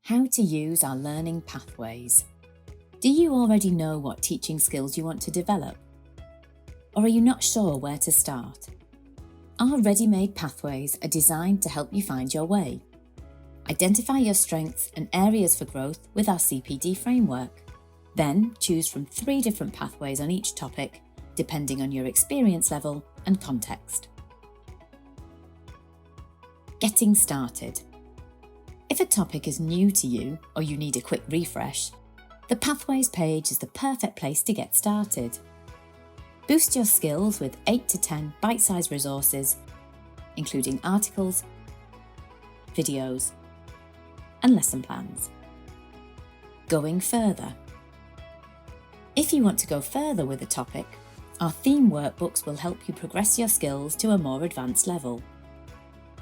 How to use our learning pathways. Do you already know what teaching skills you want to develop? Or are you not sure where to start? Our ready-made pathways are designed to help you find your way. Identify your strengths and areas for growth with our CPD framework. Then choose from 3 different pathways on each topic, depending on your experience level and context. Getting started. If a topic is new to you or you need a quick refresh, the Pathways page is the perfect place to get started. Boost your skills with 8 to 10 bite-sized resources, including articles, videos, and lesson plans. Going further. If you want to go further with a topic, our theme workbooks will help you progress your skills to a more advanced level.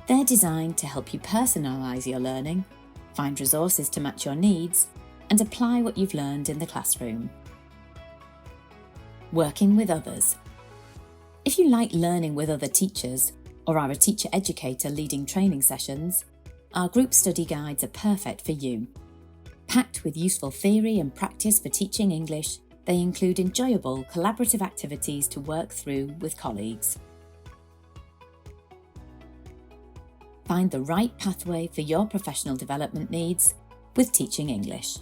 They're designed to help you personalise your learning, find resources to match your needs, and apply what you've learned in the classroom. Working with others. If you like learning with other teachers or are a teacher educator leading training sessions, our group study guides are perfect for you. Packed with useful theory and practice for teaching English, they include enjoyable collaborative activities to work through with colleagues. Find the right pathway for your professional development needs with Teaching English.